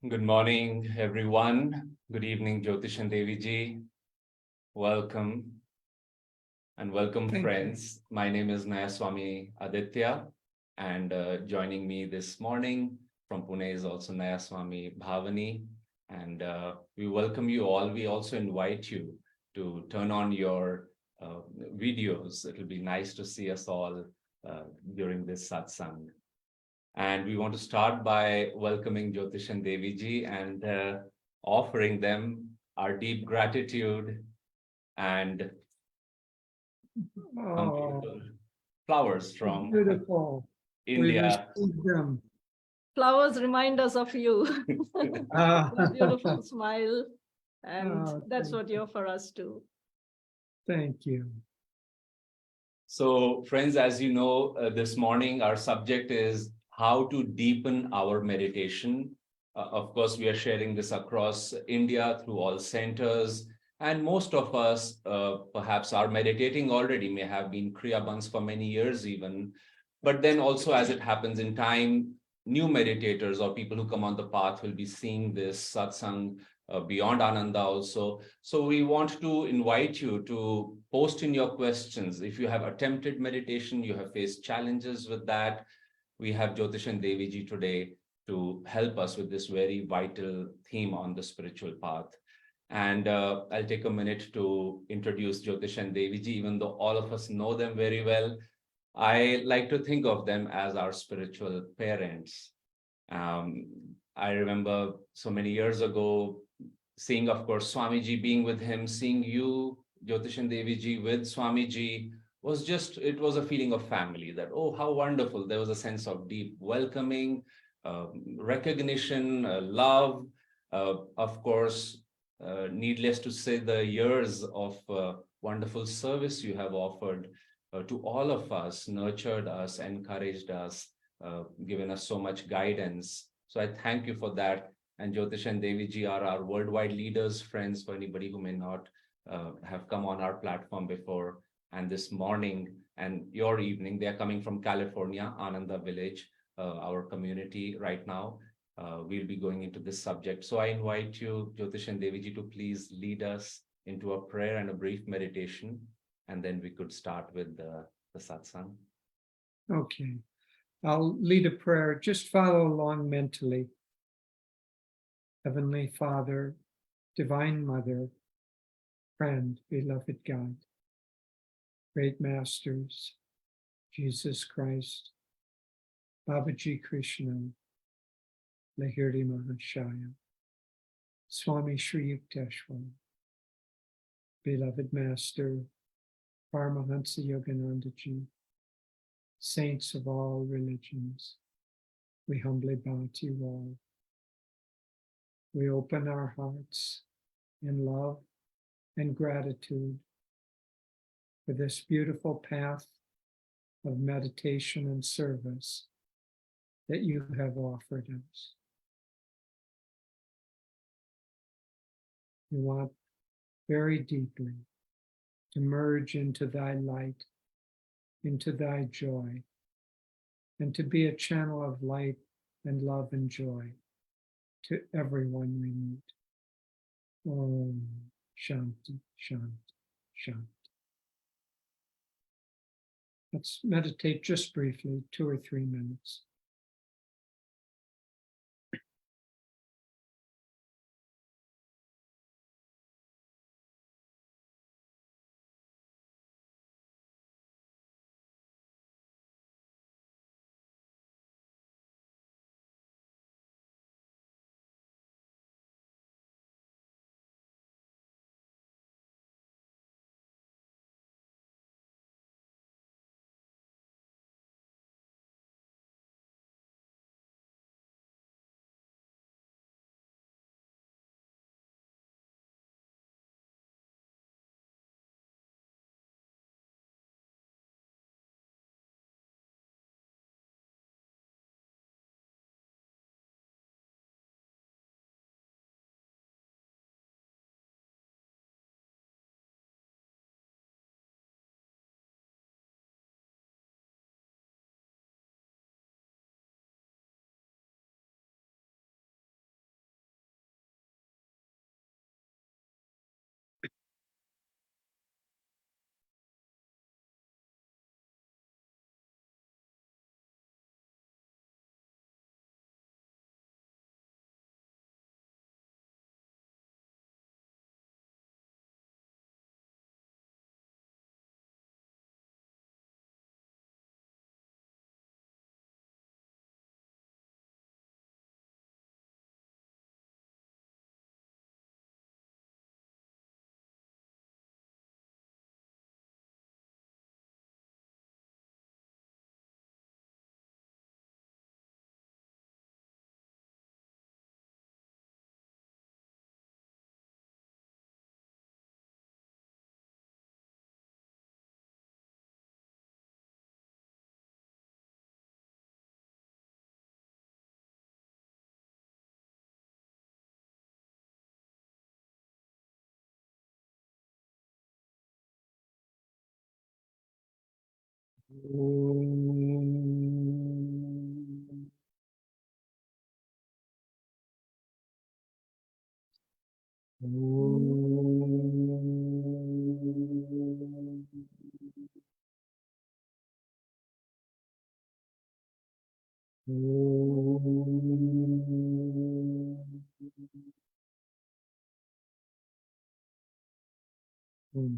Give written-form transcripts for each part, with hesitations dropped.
Good morning, everyone. Good evening, Jyotish and Deviji. Welcome and welcome, friends. My name is Nayaswami Aditya, and joining me this morning from Pune is also Nayaswami Bhavani. And we welcome you all. We also invite you to turn on your videos. It'll be nice to see us all during this satsang. And we want to start by welcoming Jyotish and Deviji and offering them our deep gratitude and flowers from beautiful. India. We received them. Flowers remind us of you. Beautiful smile. And that's what you offer us too. Thank you. So, friends, as you know, this morning our subject is how to deepen our meditation. Of course, we are sharing this across India through all centers. And most of us perhaps are meditating already, may have been Kriya Bands for many years even. But then also, as it happens in time, new meditators or people who come on the path will be seeing this satsang beyond Ananda also. So we want to invite you to post in your questions. If you have attempted meditation, you have faced challenges with that, we have Jyotish and Deviji today to help us with this very vital theme on the spiritual path. And I'll take a minute to introduce Jyotish and Deviji, even though all of us know them very well. I like to think of them as our spiritual parents. I remember so many years ago, seeing, of course, Swamiji, being with him, seeing you, Jyotish and Deviji, with Swamiji, it was a feeling of family that, oh, how wonderful. There was a sense of deep welcoming, recognition, love. Of course, needless to say, the years of wonderful service you have offered to all of us, nurtured us, encouraged us, given us so much guidance. So I thank you for that. And Jyotish and Deviji are our worldwide leaders, friends, for anybody who may not have come on our platform before. And this morning and your evening, they are coming from California, Ananda village, our community right now. We'll be going into this subject. So I invite you, Jyotish and Deviji, to please lead us into a prayer and a brief meditation, and then we could start with the satsang. Okay. I'll lead a prayer. Just follow along mentally. Heavenly Father, Divine Mother, friend, beloved God, great masters, Jesus Christ, Babaji Krishna, Lahiri Mahashaya, Swami Sri Yukteswar, beloved Master, Paramhansa Yogananda Ji, saints of all religions, we humbly bow to you all. We open our hearts in love and gratitude for this beautiful path of meditation and service that you have offered us. We want very deeply to merge into thy light, into thy joy, and to be a channel of light and love and joy to everyone we meet. Om Shanti, Shanti, Shanti. Let's meditate just briefly, 2 or 3 minutes.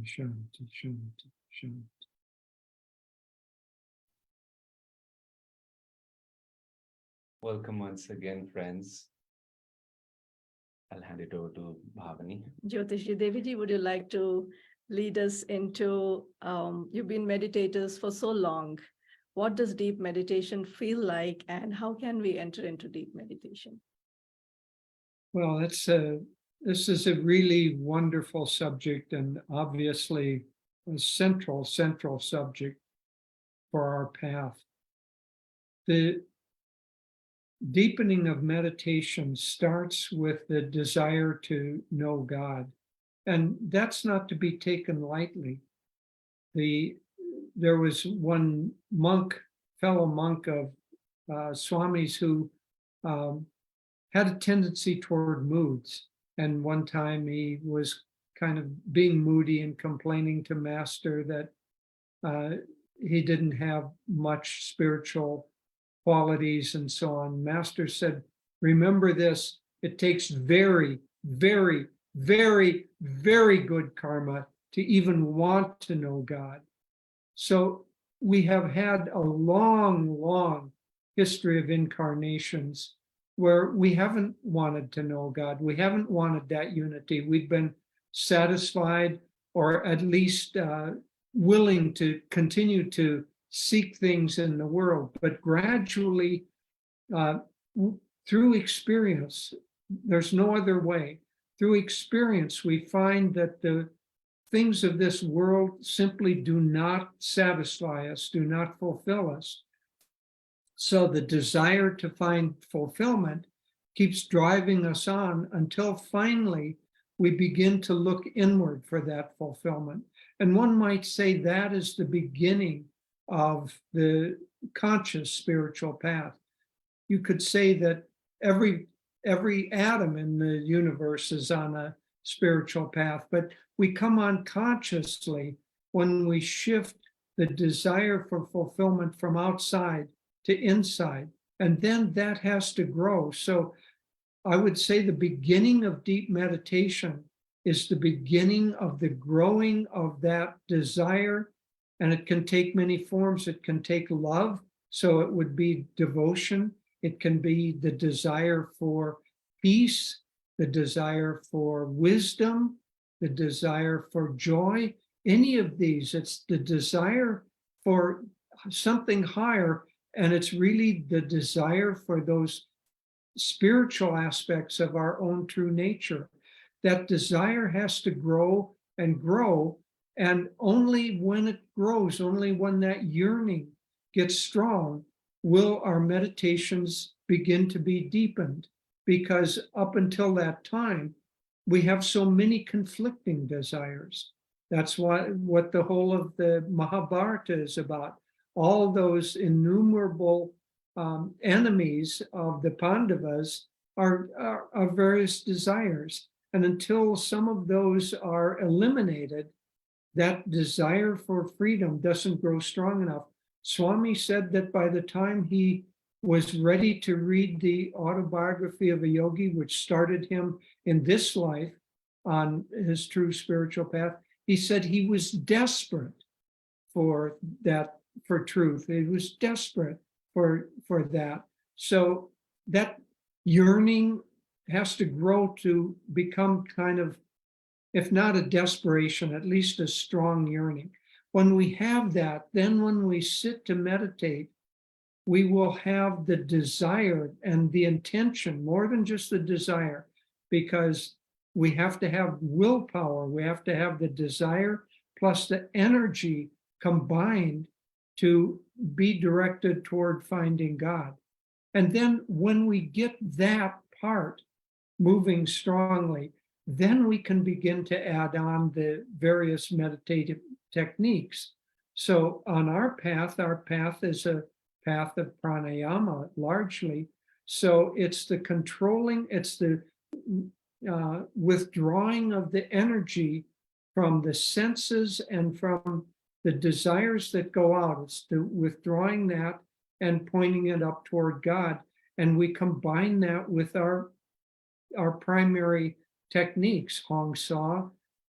Shanti, Shanti, Shanti. Welcome once again, friends. I'll hand it over to Bhavani. Jyotish Deviji, would you like to lead us into, you've been meditators for so long. What does deep meditation feel like, and how can we enter into deep meditation? Well, this is a really wonderful subject, and obviously a central subject for our path. The deepening of meditation starts with the desire to know God, and that's not to be taken lightly. There was one fellow monk of Swamis who had a tendency toward moods. And one time he was kind of being moody and complaining to Master that he didn't have much spiritual qualities and so on. Master said, remember this, it takes very, very, very, very good karma to even want to know God. So we have had a long history of incarnations where we haven't wanted to know God. We haven't wanted that unity. We've been satisfied, or at least willing to continue to seek things in the world. But gradually, through experience, there's no other way. Through experience, we find that the things of this world simply do not satisfy us, do not fulfill us. So the desire to find fulfillment keeps driving us on until finally we begin to look inward for that fulfillment. And one might say that is the beginning of the conscious spiritual path. You could say that every atom in the universe is on a spiritual path, but we come on consciously when we shift the desire for fulfillment from outside to inside, and then that has to grow. So I would say the beginning of deep meditation is the beginning of the growing of that desire, and it can take many forms. It can take love, so it would be devotion. It can be the desire for peace, the desire for wisdom, the desire for joy. Any of these, it's the desire for something higher, and it's really the desire for those spiritual aspects of our own true nature. That desire has to grow and grow, and only when it grows, only when that yearning gets strong, will our meditations begin to be deepened. Because up until that time, we have so many conflicting desires. That's what the whole of the Mahabharata is about. All those innumerable enemies of the Pandavas are various desires. And until some of those are eliminated, that desire for freedom doesn't grow strong enough. Swami said that by the time he was ready to read the autobiography of a yogi, which started him in this life on his true spiritual path, he said he was desperate for that, for truth. He was desperate for that. So that yearning has to grow to become kind of, if not a desperation, at least a strong yearning. When we have that, then when we sit to meditate, we will have the desire and the intention, more than just the desire, because we have to have willpower. We have to have the desire plus the energy combined to be directed toward finding God. And then when we get that part moving strongly, then we can begin to add on the various meditative techniques. So on our path is a path of pranayama largely. So it's the controlling, it's the withdrawing of the energy from the senses and from the desires that go out. It's the withdrawing that and pointing it up toward God. And we combine that with our primary techniques, Hong Sa,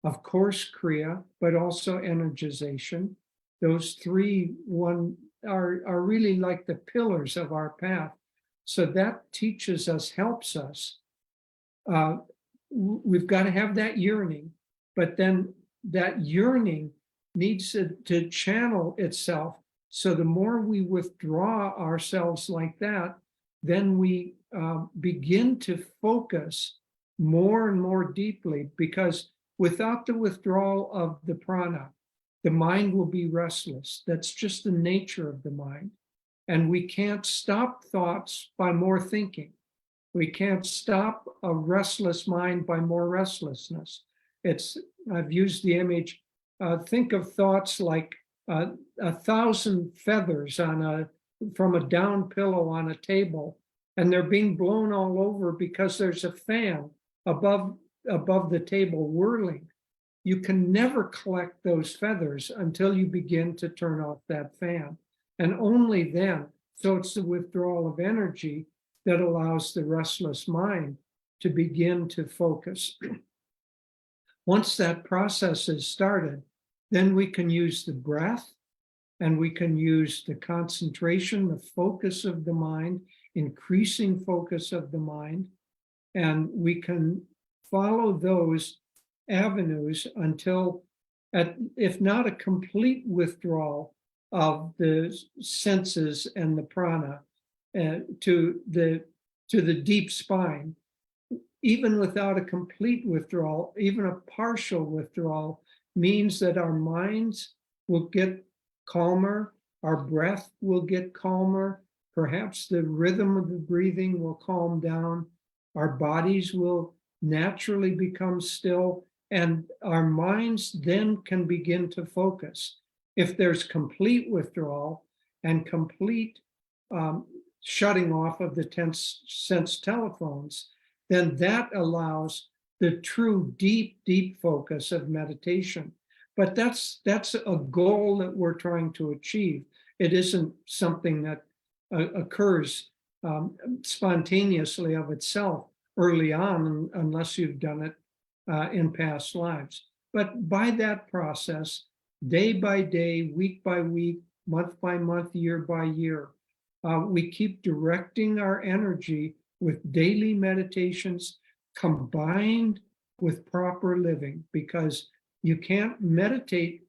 of course, Kriya, but also energization. Those three are really like the pillars of our path. So that teaches us, helps us. We've got to have that yearning, but then that yearning needs to channel itself. So the more we withdraw ourselves like that, then we begin to focus more and more deeply, because without the withdrawal of the prana, the mind will be restless. That's just the nature of the mind. And we can't stop thoughts by more thinking. We can't stop a restless mind by more restlessness. I've used the image, think of thoughts like 1,000 feathers from a down pillow on a table, and they're being blown all over because there's a fan above the table whirling. You can never collect those feathers until you begin to turn off that fan. And only then, so it's the withdrawal of energy that allows the restless mind to begin to focus. Once that process is started, then we can use the breath, and we can use the concentration, the focus of the mind, increasing focus of the mind, and we can follow those avenues until, if not a complete withdrawal of the senses and the prana to the deep spine, even without a complete withdrawal, even a partial withdrawal means that our minds will get calmer, our breath will get calmer, perhaps the rhythm of the breathing will calm down, our bodies will naturally become still, and our minds then can begin to focus. If there's complete withdrawal and complete shutting off of the sense telephones, then that allows the true deep focus of meditation. But that's a goal that we're trying to achieve. It isn't something that occurs spontaneously of itself early on, unless you've done it in past lives. But by that process, day by day, week by week, month by month, year by year, we keep directing our energy with daily meditations combined with proper living, because you can't meditate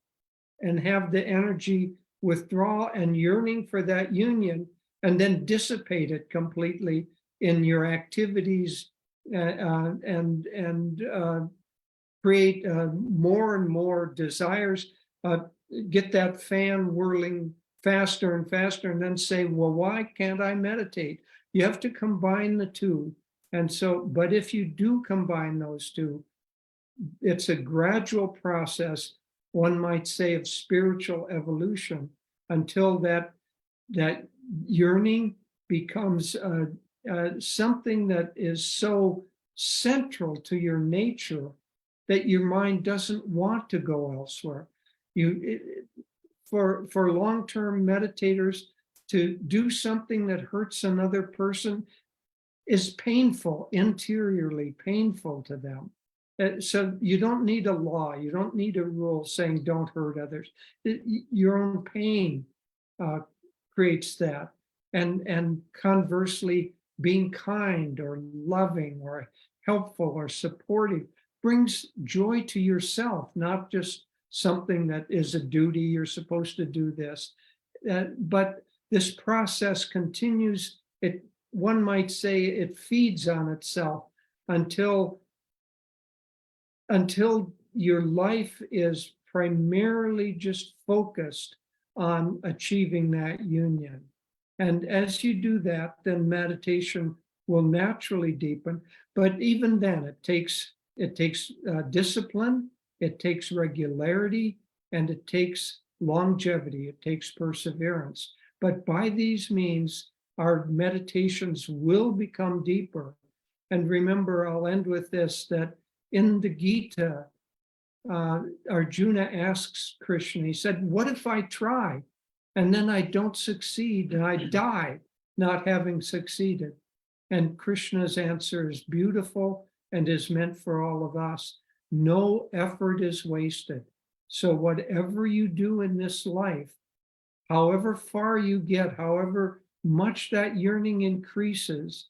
and have the energy withdraw and yearning for that union and then dissipate it completely in your activities and create more and more desires, get that fan whirling faster and faster, and then say, well, why can't I meditate? You have to combine the two. And so, but if you do combine those two, it's a gradual process, one might say, of spiritual evolution, until that yearning becomes something that is so central to your nature that your mind doesn't want to go elsewhere. For long-term meditators, to do something that hurts another person is painful, interiorly painful to them. So you don't need a law, you don't need a rule saying don't hurt others. Your own pain creates that. And conversely, being kind or loving or helpful or supportive brings joy to yourself, not just something that is a duty, you're supposed to do this. But this process continues, one might say it feeds on itself until your life is primarily just focused on achieving that union. And as you do that, then meditation will naturally deepen. But even then, it takes discipline, it takes regularity, and it takes longevity, it takes perseverance. But by these means, our meditations will become deeper. And remember, I'll end with this, that in the Gita, Arjuna asks Krishna, he said, what if I try and then I don't succeed and I die not having succeeded? And Krishna's answer is beautiful and is meant for all of us. No effort is wasted. So whatever you do in this life, however far you get, however much that yearning increases,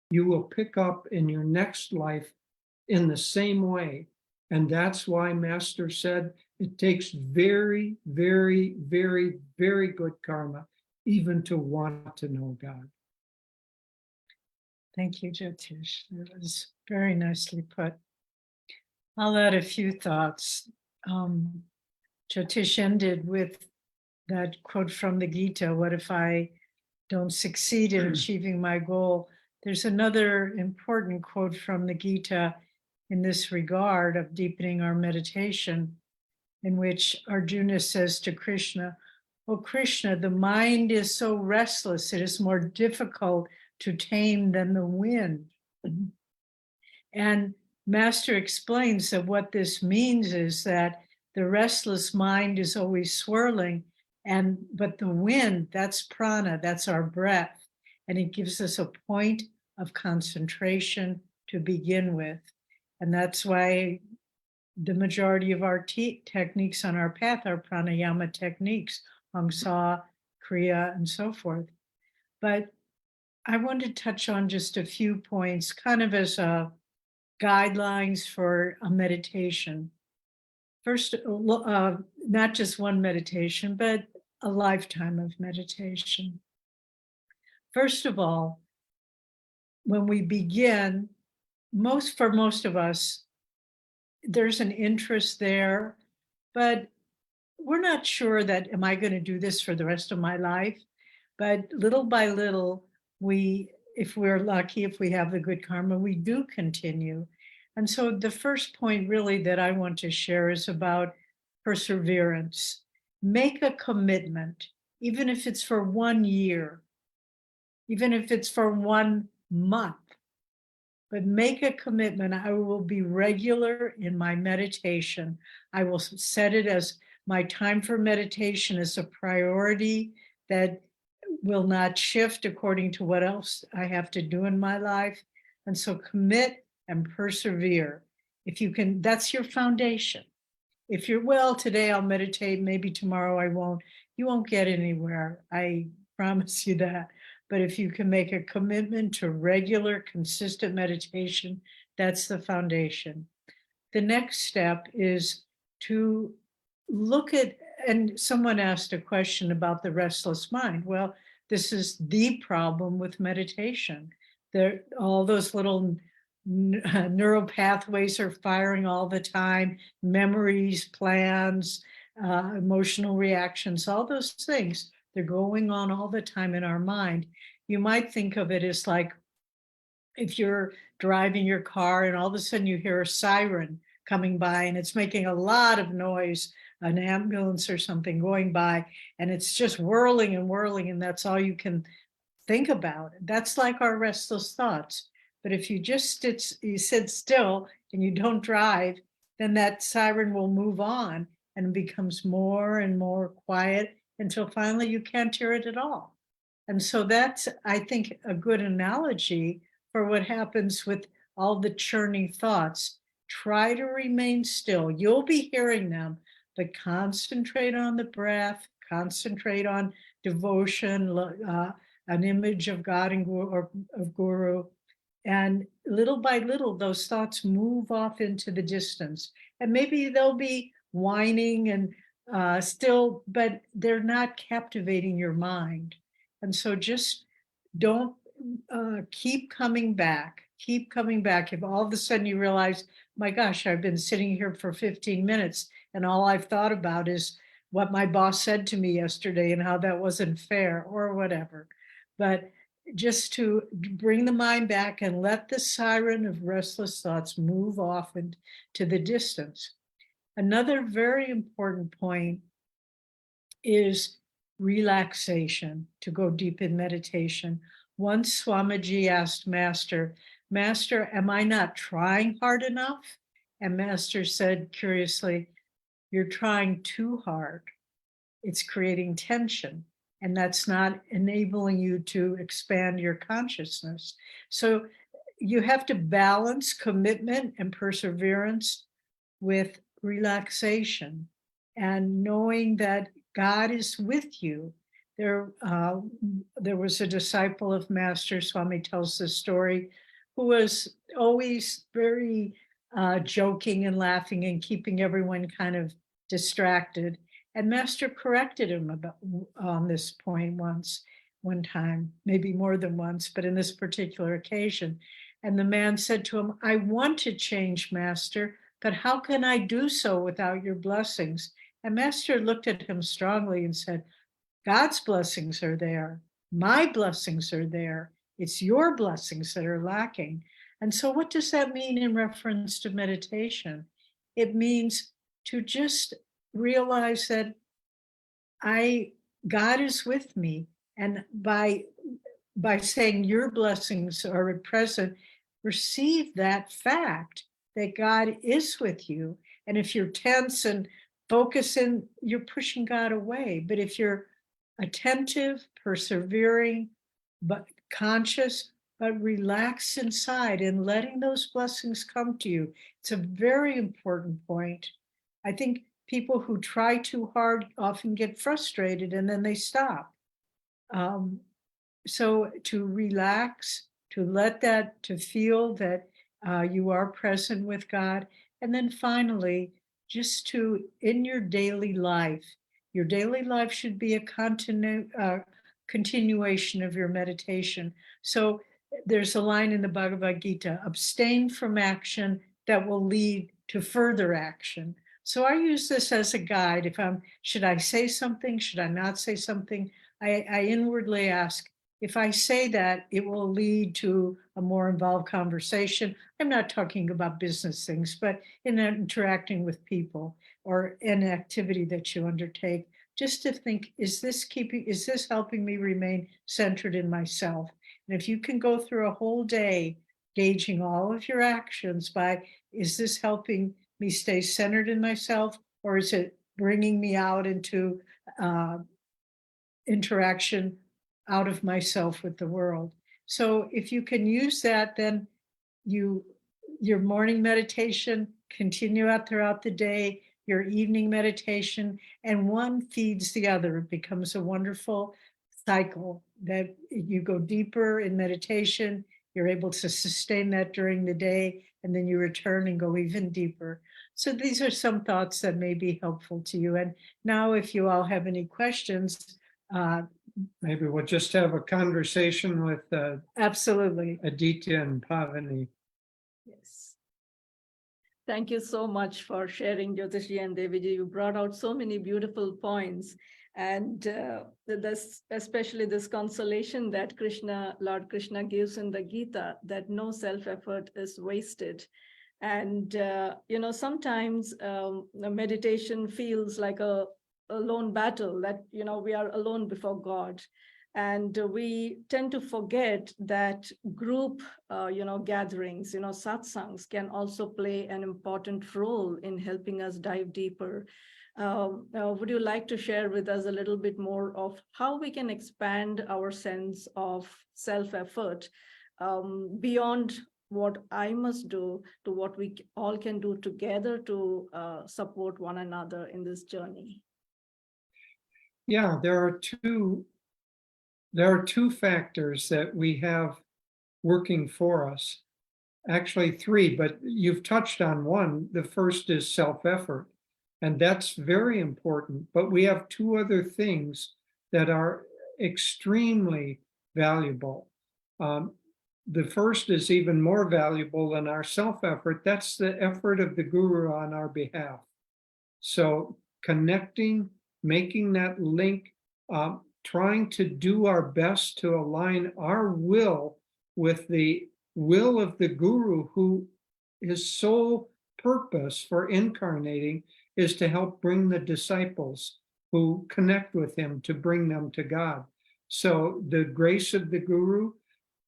you will pick up in your next life in the same way. And that's why Master said it takes very, very, very, very good karma even to want to know God. Thank you, Jyotish. That was very nicely put. I'll add a few thoughts. Jyotish ended with that quote from the Gita, what if I don't succeed in achieving my goal? There's another important quote from the Gita in this regard of deepening our meditation, in which Arjuna says to Krishna, "Oh Krishna, the mind is so restless, it is more difficult to tame than the wind." And Master explains that what this means is that the restless mind is always swirling, but the wind, that's prana, that's our breath, and it gives us a point of concentration to begin with. And that's why the majority of our techniques on our path are pranayama techniques, Hamsa, Kriya, and so forth. But I want to touch on just a few points, kind of as guidelines for a meditation. First, not just one meditation, but a lifetime of meditation. First of all, when we begin, for most of us, there's an interest there, but we're not sure that, am I going to do this for the rest of my life? But little by little, if we're lucky, if we have the good karma, we do continue. And so the first point really that I want to share is about perseverance. Make a commitment, even if it's for 1 year, even if it's for 1 month, but make a commitment. I will be regular in my meditation. I will set it as my time for meditation is a priority that will not shift according to what else I have to do in my life. And so commit and persevere. If you can, that's your foundation. If you're, well, today I'll meditate, maybe tomorrow I won't, you won't get anywhere. I promise you that. But if you can make a commitment to regular, consistent meditation, that's the foundation. The next step is to look at, and someone asked a question about the restless mind. Well, this is the problem with meditation. All those little neural pathways are firing all the time, memories, plans, emotional reactions, all those things, they're going on all the time in our mind. You might think of it as like if you're driving your car and all of a sudden you hear a siren coming by and it's making a lot of noise, an ambulance or something going by, and it's just whirling and whirling, and that's all you can think about. That's like our restless thoughts. But if you just sit still and you don't drive, then that siren will move on and it becomes more and more quiet until finally you can't hear it at all. And so that's, I think, a good analogy for what happens with all the churning thoughts. Try to remain still. You'll be hearing them, but concentrate on the breath, concentrate on devotion, an image of God and or of Guru. And little by little, those thoughts move off into the distance. And maybe they'll be whining and still, but they're not captivating your mind. And so just don't keep coming back. Keep coming back. If all of a sudden you realize, my gosh, I've been sitting here for 15 minutes and all I've thought about is what my boss said to me yesterday and how that wasn't fair or whatever. But just to bring the mind back and let the siren of restless thoughts move off into the distance. Another very important point is relaxation, to go deep in meditation. Once Swamiji asked Master, Master, am I not trying hard enough? And Master said curiously, you're trying too hard. It's creating tension, and that's not enabling you to expand your consciousness. So you have to balance commitment and perseverance with relaxation and knowing that God is with you. There was a disciple of Master, Swami tells this story, who was always very joking and laughing and keeping everyone kind of distracted. And Master corrected him about on this point one time, maybe more than once, but in this particular occasion. And the man said to him, I want to change, Master, but how can I do so without your blessings? And Master looked at him strongly and said, God's blessings are there. My blessings are there. It's your blessings that are lacking. And so what does that mean in reference to meditation? It means to just realize that God is with me. And by saying your blessings are present, receive that fact that God is with you. And if you're tense and focusing, you're pushing God away. But if you're attentive, persevering, but conscious, but relaxed inside and letting those blessings come to you, it's a very important point. I think people who try too hard often get frustrated and then they stop. So to relax, to let that, to feel that you are present with God. And then finally, just to, in your daily life should be a continuation of your meditation. So there's a line in the Bhagavad Gita, abstain from action that will lead to further action. So I use this as a guide. Should I say something? Should I not say something? I inwardly ask, if I say that, it will lead to a more involved conversation. I'm not talking about business things, but in interacting with people or an activity that you undertake, just to think, is this helping me remain centered in myself? And if you can go through a whole day gauging all of your actions by, is this helping me stay centered in myself, or is it bringing me out into interaction out of myself with the world? So if you can use that, then your morning meditation continue out throughout the day, your evening meditation, and one feeds the other. It becomes a wonderful cycle that you go deeper in meditation, you're able to sustain that during the day, and then you return and go even deeper. So these are some thoughts that may be helpful to you. And now if you all have any questions, Maybe we'll just have a conversation with absolutely. Aditya and Pavani. Yes. Thank you so much for sharing, Jyotish and Deviji. You brought out so many beautiful points, and especially this consolation that Lord Krishna gives in the Gita, that no self-effort is wasted. And sometimes meditation feels like a lone battle, that we are alone before God, and we tend to forget that group gatherings, satsangs, can also play an important role in helping us dive deeper. Would you like to share with us a little bit more of how we can expand our sense of self-effort beyond what I must do to what we all can do together to support one another in this journey? Yeah, there are two factors that we have working for us. Actually, three, but you've touched on one. The first is self-effort, and that's very important. But we have two other things that are extremely valuable. The first is even more valuable than our self-effort. That's the effort of the Guru on our behalf. So connecting, making that link, trying to do our best to align our will with the will of the Guru, who his sole purpose for incarnating is to help bring the disciples who connect with him to bring them to God. So the grace of the guru,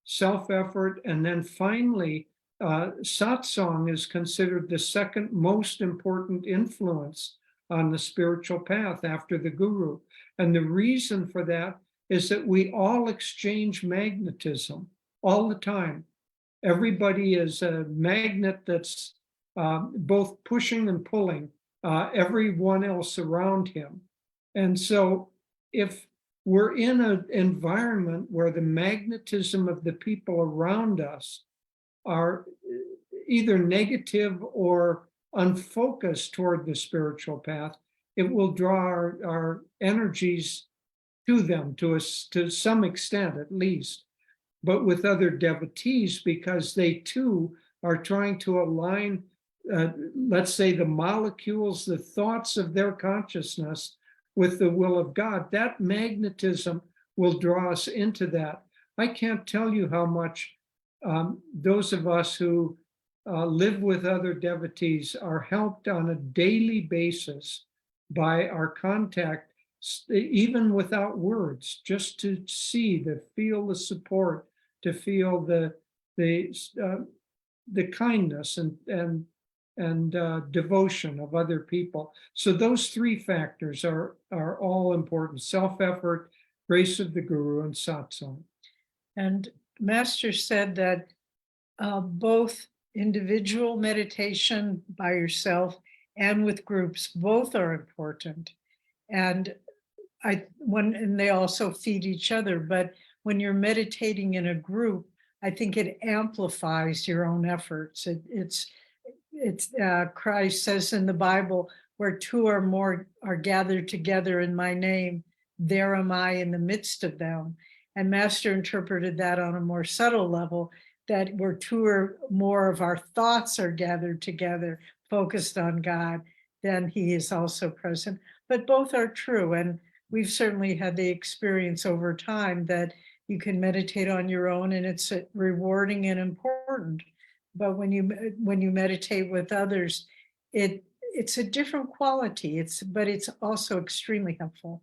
self-effort, and then finally, satsang is considered the second most important influence on the spiritual path after the guru. And the reason for that is that we all exchange magnetism all the time. Everybody is a magnet that's both pushing and pulling everyone else around him. And so if we're in an environment where the magnetism of the people around us are either negative or unfocused toward the spiritual path, it will draw our energies to them to some extent at least. But with other devotees, because they too are trying to align, let's say, the molecules, the thoughts of their consciousness with the will of God, that magnetism will draw us into that. I can't tell you how much those of us who live with other devotees are helped on a daily basis by our contact, even without words, just to see, to feel the support, to feel the kindness and devotion of other people. So those three factors are all important: self-effort, grace of the guru, and satsang. And Master said that both individual meditation by yourself and with groups, both are important. And they also feed each other. But when you're meditating in a group, I think it amplifies your own efforts. It's Christ says in the Bible, where two or more are gathered together in my name, there am I in the midst of them. And Master interpreted that on a more subtle level, that where two or more of our thoughts are gathered together, focused on God, then he is also present. But both are true. And we've certainly had the experience over time that you can meditate on your own and it's rewarding and important. But when you meditate with others, it's a different quality. But it's also extremely helpful.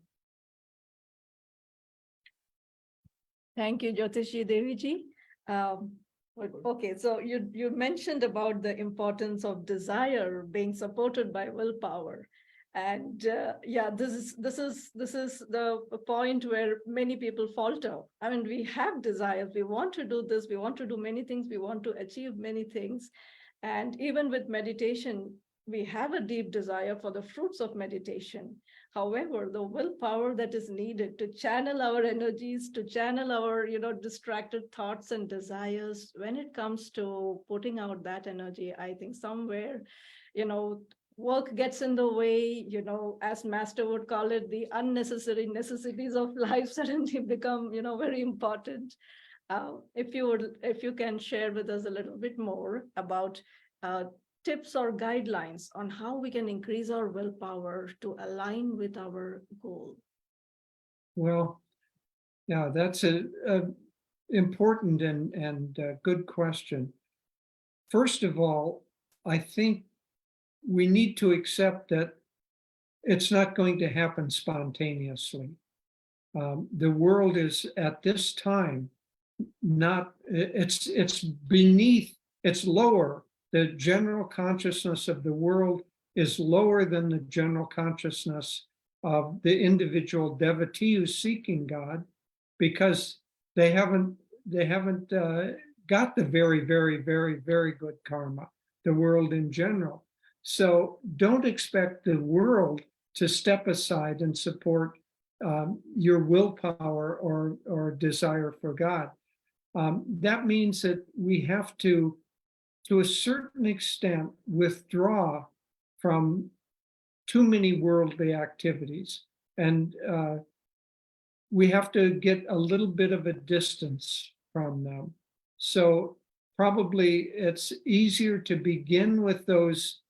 Thank you, Jyotishi Deviji. Okay, so you mentioned about the importance of desire being supported by willpower. And yeah, this is the point where many people falter. I mean, we have desires, we want to do this, we want to do many things, we want to achieve many things. And even with meditation, we have a deep desire for the fruits of meditation. However, the willpower that is needed to channel our energies, to channel our, distracted thoughts and desires, when it comes to putting out that energy, I think somewhere, work gets in the way, as Master would call it, the unnecessary necessities of life suddenly become, very important. If you can share with us a little bit more about tips or guidelines on how we can increase our willpower to align with our goal. Well, yeah, that's a important and good question. First of all, I think we need to accept that it's not going to happen spontaneously. The world is at this time it's beneath, it's lower. The general consciousness of the world is lower than the general consciousness of the individual devotee who's seeking God, because they haven't got the very, very, very, very good karma, the world in general. So don't expect the world to step aside and support your willpower or desire for God. That means that we have to a certain extent, withdraw from too many worldly activities. And we have to get a little bit of a distance from them. So probably it's easier to begin with those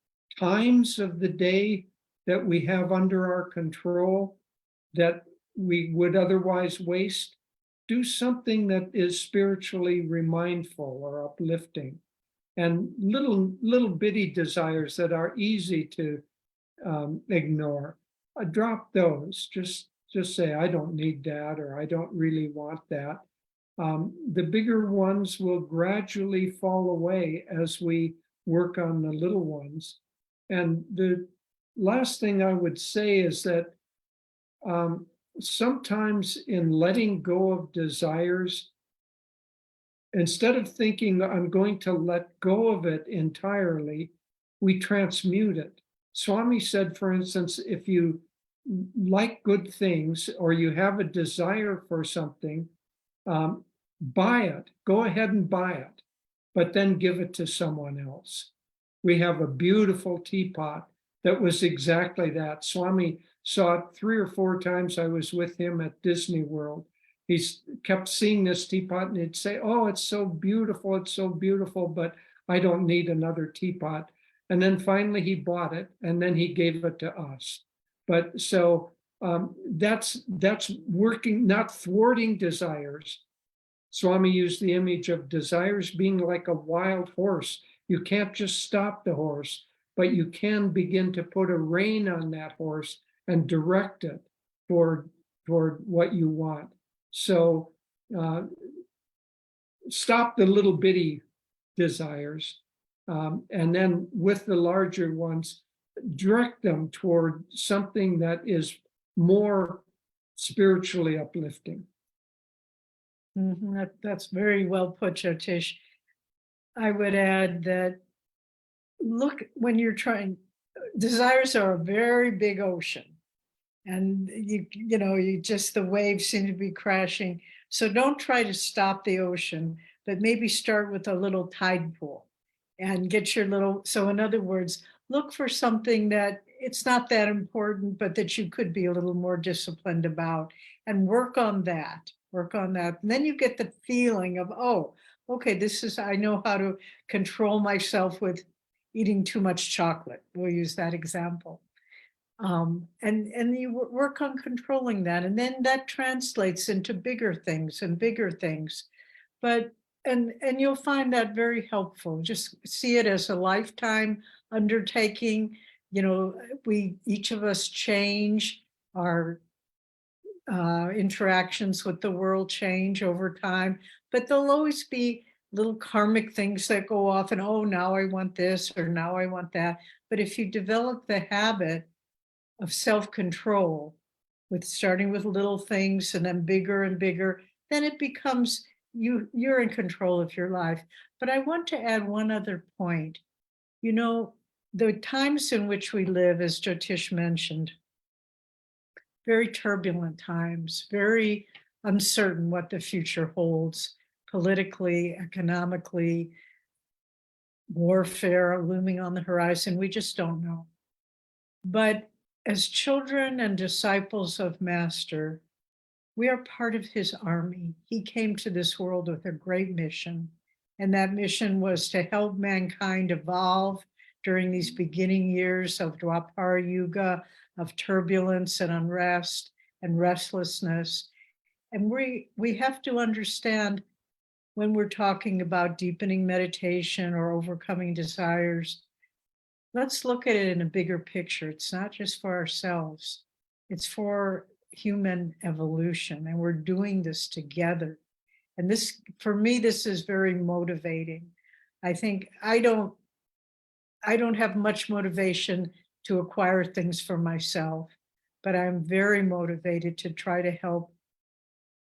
times of the day that we have under our control that we would otherwise waste. Do something that is spiritually remindful or uplifting. And little bitty desires that are easy to ignore. drop those. Just say, I don't need that, or I don't really want that. The bigger ones will gradually fall away as we work on the little ones. And the last thing I would say is that sometimes in letting go of desires, instead of thinking I'm going to let go of it entirely, we transmute it. Swami said, for instance, if you like good things or you have a desire for something, buy it. Go ahead and buy it, but then give it to someone else. We have a beautiful teapot that was exactly that. Swami saw it 3 or 4 times. I was with him at Disney World. He kept seeing this teapot and he'd say, oh, it's so beautiful, but I don't need another teapot. And then finally he bought it and then he gave it to us. But so that's working, not thwarting desires. Swami used the image of desires being like a wild horse. You can't just stop the horse, but you can begin to put a rein on that horse and direct it toward what you want. So stop the little bitty desires, and then with the larger ones, direct them toward something that is more spiritually uplifting. That's very well put, Jyotish. I would add that look, when you're trying, desires are a very big ocean. And you just, the waves seem to be crashing. So don't try to stop the ocean, but maybe start with a little tide pool and get your little, so in other words, look for something that it's not that important, but that you could be a little more disciplined about and work on that. And then you get the feeling of, oh, okay, I know how to control myself with eating too much chocolate. We'll use that example. And you work on controlling that, and then that translates into bigger things. But and you'll find that very helpful. Just see it as a lifetime undertaking. We each of us change, our interactions with the world change over time, but there'll always be little karmic things that go off and, oh, now I want this or now I want that. But if you develop the habit of self-control, with starting with little things and then bigger and bigger, then it becomes you're in control of your life. But I want to add one other point. The times in which we live, as Jyotish mentioned, very turbulent times, very uncertain what the future holds, politically, economically, warfare looming on the horizon. We just don't know. But as children and disciples of Master, we are part of his army. He came to this world with a great mission, and that mission was to help mankind evolve during these beginning years of Dwapara Yuga, of turbulence and unrest and restlessness. And we have to understand, when we're talking about deepening meditation or overcoming desires, let's look at it in a bigger picture. It's not just for ourselves, it's for human evolution, and we're doing this together. And this, for me, this is very motivating. I think I don't have much motivation to acquire things for myself, but I'm very motivated to try to help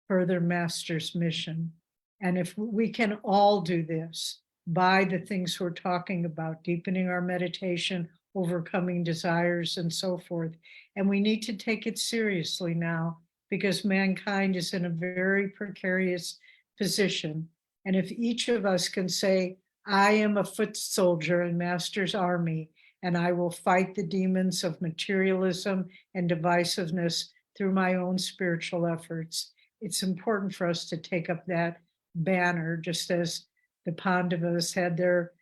further Master's mission. And if we can all do this, by the things we're talking about, deepening our meditation, overcoming desires, and so forth. And we need to take it seriously now, because mankind is in a very precarious position. And if each of us can say, I am a foot soldier in Master's army, and I will fight the demons of materialism and divisiveness through my own spiritual efforts, it's important for us to take up that banner, just as the Pandavas had their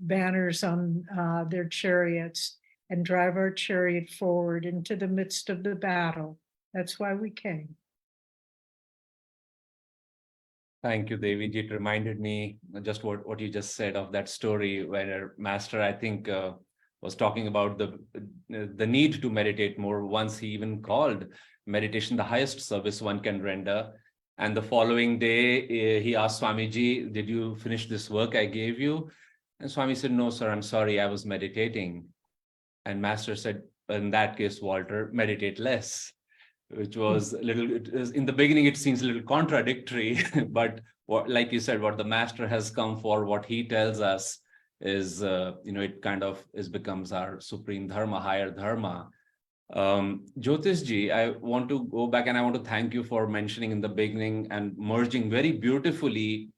banners on their chariots, and drive our chariot forward into the midst of the battle. That's why we came. Thank you, Deviji. It reminded me just what you just said of that story where Master, I think was talking about the need to meditate more. Once he even called meditation the highest service one can render. And the following day, he asked Swamiji, did you finish this work I gave you? And Swami said, no, sir, I'm sorry, I was meditating. And Master said, in that case, Walter, meditate less, which was a little, in the beginning, it seems a little contradictory, but like you said, what the Master has come for, what he tells us is, it kind of becomes our supreme dharma, higher dharma. Jyotish ji, I want to go back and I want to thank you for mentioning in the beginning and merging very beautifully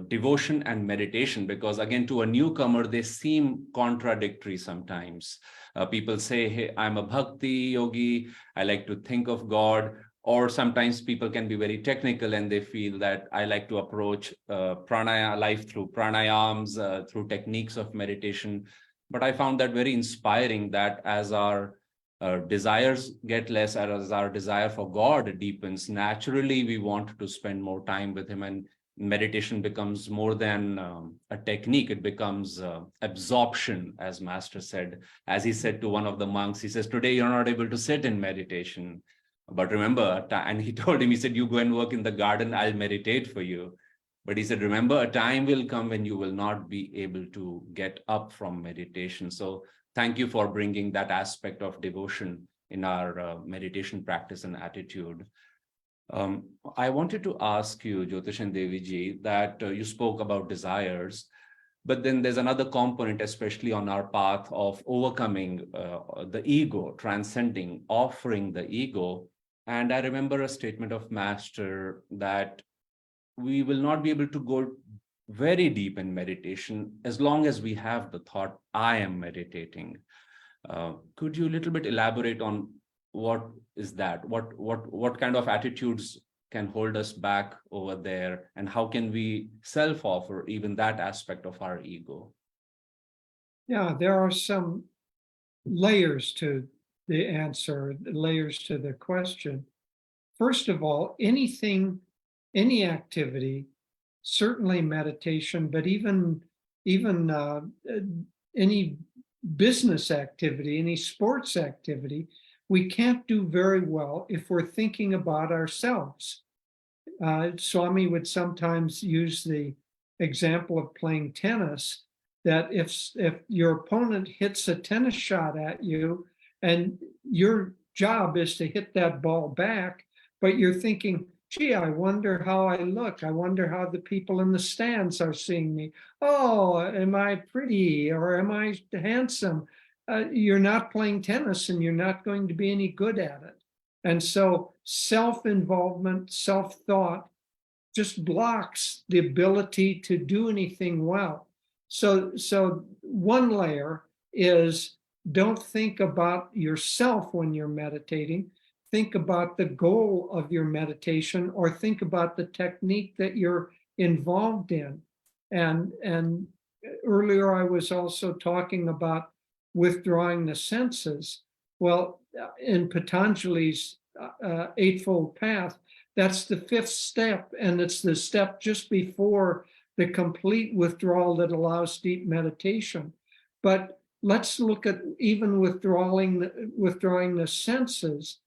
devotion and meditation, because again, to a newcomer, they seem contradictory sometimes. People say, hey, I'm a bhakti yogi, I like to think of God. Or sometimes people can be very technical and they feel that I like to approach life through pranayams, through techniques of meditation. But I found that very inspiring, that as our desires get less, as our desire for God deepens, naturally we want to spend more time with him, and meditation becomes more than a technique. It becomes absorption, as Master said. As he said to one of the monks, he says, today you're not able to sit in meditation, but remember, and he told him, he said, you go and work in the garden, I'll meditate for you. But he said, remember, a time will come when you will not be able to get up from meditation. So thank you for bringing that aspect of devotion in our meditation practice and attitude. I wanted to ask you, Jyotish and Deviji, that you spoke about desires, but then there's another component, especially on our path of overcoming the ego, transcending, offering the ego. And I remember a statement of Master that we will not be able to go very deep in meditation as long as we have the thought, I am meditating. Could you a little bit elaborate on what is that? What kind of attitudes can hold us back over there? And how can we self-offer even that aspect of our ego? Yeah, there are some layers to the answer, layers to the question. First of all, anything, any activity, certainly meditation, but even any business activity, any sports activity, we can't do very well if we're thinking about ourselves. Swami would sometimes use the example of playing tennis, that if your opponent hits a tennis shot at you and your job is to hit that ball back, but you're thinking, gee, I wonder how I look. I wonder how the people in the stands are seeing me. Oh, am I pretty or am I handsome? You're not playing tennis and you're not going to be any good at it. And so self-involvement, self-thought just blocks the ability to do anything well. So one layer is, don't think about yourself when you're meditating. Think about the goal of your meditation, or think about the technique that you're involved in. And earlier I was also talking about withdrawing the senses. Well, in Patanjali's Eightfold Path, that's the fifth step, and it's the step just before the complete withdrawal that allows deep meditation. But let's look at even withdrawing the senses.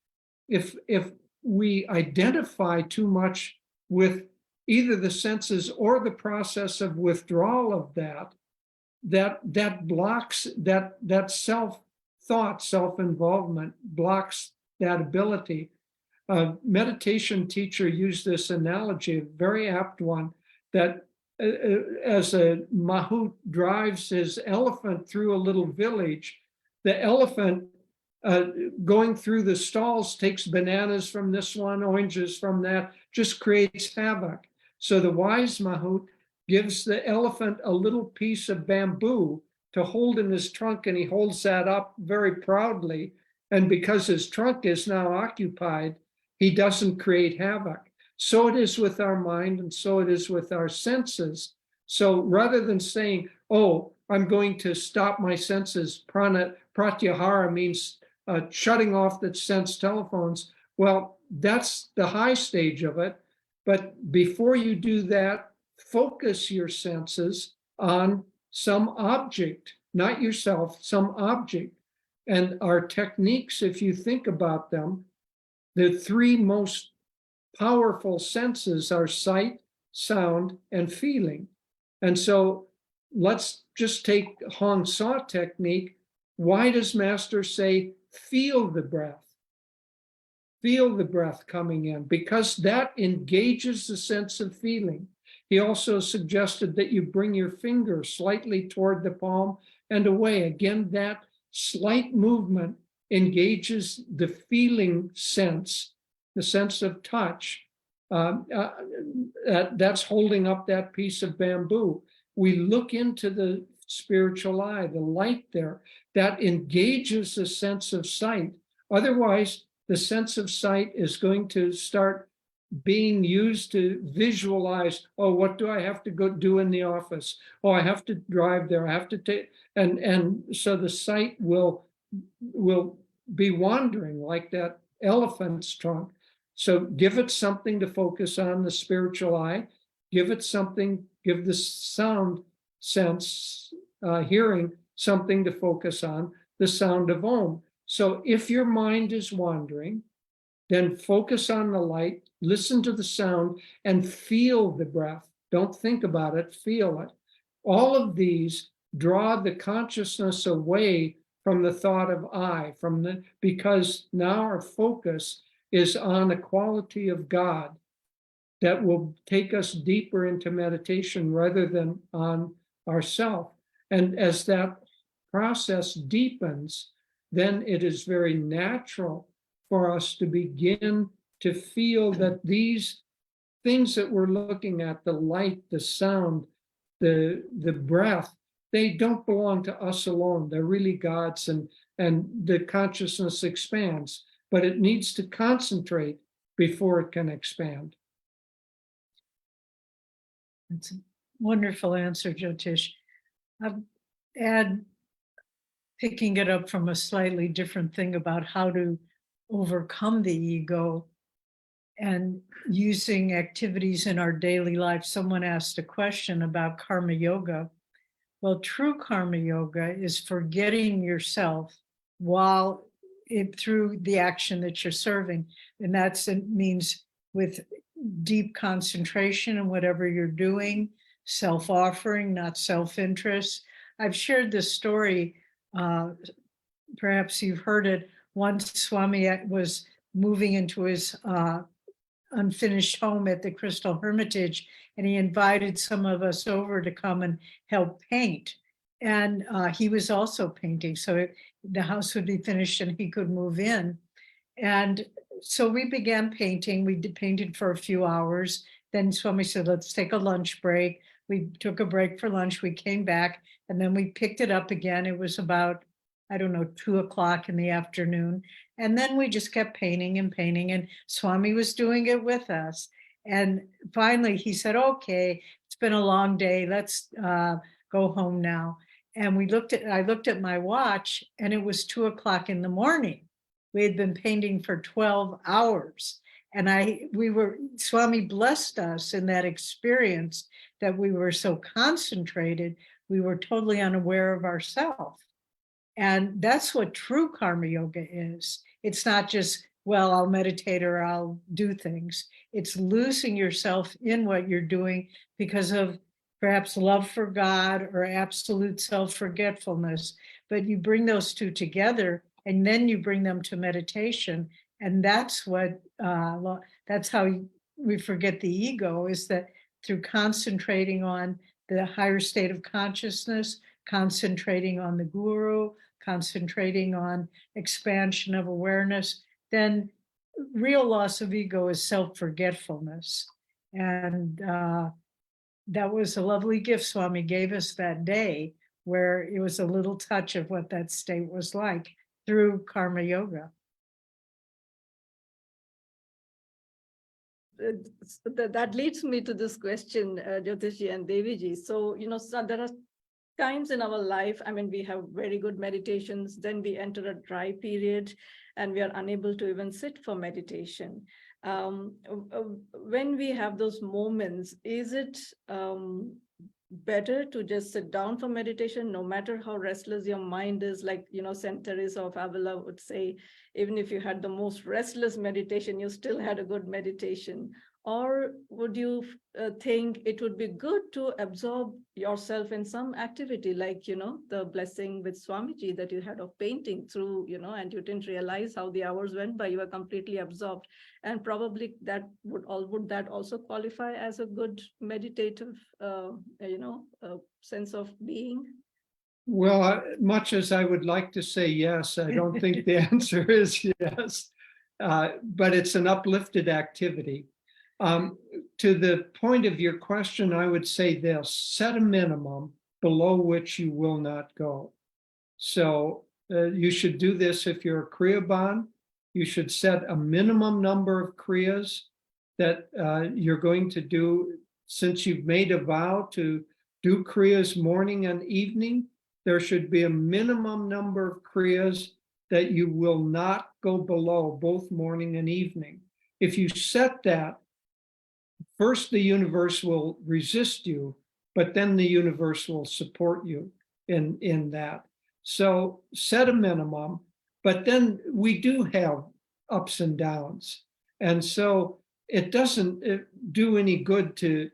If we identify too much with either the senses or the process of withdrawal of that blocks that self-thought, self-involvement, blocks that ability. A meditation teacher used this analogy, a very apt one, that as a mahout drives his elephant through a little village, the elephant going through the stalls takes bananas from this one, oranges from that, just creates havoc. So the wise mahout gives the elephant a little piece of bamboo to hold in his trunk, and he holds that up very proudly. And because his trunk is now occupied, he doesn't create havoc. So it is with our mind, and so it is with our senses. So rather than saying, oh, I'm going to stop my senses, pratyahara means shutting off the sense telephones. Well, that's the high stage of it. But before you do that, focus your senses on some object. not yourself, some object. And our techniques, if you think about them, the three most powerful senses are sight, sound, and feeling. And so let's just take Hong Sa technique. Why does Master say, feel the breath? Feel the breath coming in, because that engages the sense of feeling. He also suggested that you bring your finger slightly toward the palm and away. Again, that slight movement engages the feeling sense, the sense of touch. That's holding up that piece of bamboo. We look into the spiritual eye, the light there, that engages the sense of sight. Otherwise, the sense of sight is going to start being used to visualize, oh, what do I have to go do in the office? Oh, I have to drive there. I have to take, and so the sight will be wandering like that elephant's trunk. So give it something to focus on, the spiritual eye. Give it something, give the sound sense, hearing, something to focus on, the sound of Om. So if your mind is wandering, then focus on the light, listen to the sound, and feel the breath. Don't think about it, feel it. All of these draw the consciousness away from the thought of I, because now our focus is on a quality of God that will take us deeper into meditation rather than on ourself. And as that process deepens, then it is very natural for us to begin to feel that these things that we're looking at, the light, the sound, the breath, they don't belong to us alone. They're really God's, and the consciousness expands, but it needs to concentrate before it can expand. That's a wonderful answer, Jyotish. I'll add, picking it up from a slightly different thing about how to overcome the ego and using activities in our daily life. Someone asked a question about karma yoga. Well, true karma yoga is forgetting yourself while through the action that you're serving. And it means with deep concentration in whatever you're doing, self-offering, not self-interest. I've shared this story, perhaps you've heard it. Once Swami was moving into his unfinished home at the Crystal Hermitage, and he invited some of us over to come and help paint. And he was also painting, so the house would be finished and he could move in. And so we began painting. We painted for a few hours. Then Swami said, let's take a lunch break. We took a break for lunch. We came back and then we picked it up again. It was about, I don't know, 2:00 in the afternoon. And then we just kept painting and painting, and Swami was doing it with us. And finally he said, okay, it's been a long day. Let's go home now. And I looked at my watch and it was 2:00 in the morning. We had been painting for 12 hours. And Swami blessed us in that experience that we were so concentrated, we were totally unaware of ourselves. And that's what true karma yoga is. It's not just, well, I'll meditate or I'll do things. It's losing yourself in what you're doing because of perhaps love for God or absolute self-forgetfulness. But you bring those two together and then you bring them to meditation. And that's how we forget the ego, is that through concentrating on the higher state of consciousness, concentrating on the guru, concentrating on expansion of awareness, then real loss of ego is self-forgetfulness. And that was a lovely gift Swami gave us that day, where it was a little touch of what that state was like through karma yoga. That leads me to this question, Jyotish and Deviji. So, so there are times in our life, we have very good meditations, then we enter a dry period and we are unable to even sit for meditation. When we have those moments, is it better to just sit down for meditation, no matter how restless your mind is? Like, Saint Teresa of Avila would say, even if you had the most restless meditation, you still had a good meditation. Or would you think it would be good to absorb yourself in some activity, like, the blessing with Swamiji that you had of painting through, and you didn't realize how the hours went by, you were completely absorbed. And probably that would that also qualify as a good meditative, sense of being? Well, much as I would like to say yes, I don't think the answer is yes. But it's an uplifted activity. To the point of your question, I would say this: set a minimum below which you will not go. So you should do this if you're a Kriyaban. You should set a minimum number of Kriyas that you're going to do. Since you've made a vow to do Kriyas morning and evening, there should be a minimum number of Kriyas that you will not go below, both morning and evening. If you set that, first the universe will resist you, but then the universe will support you in that. So set a minimum, but then we do have ups and downs. And so it doesn't do any good to,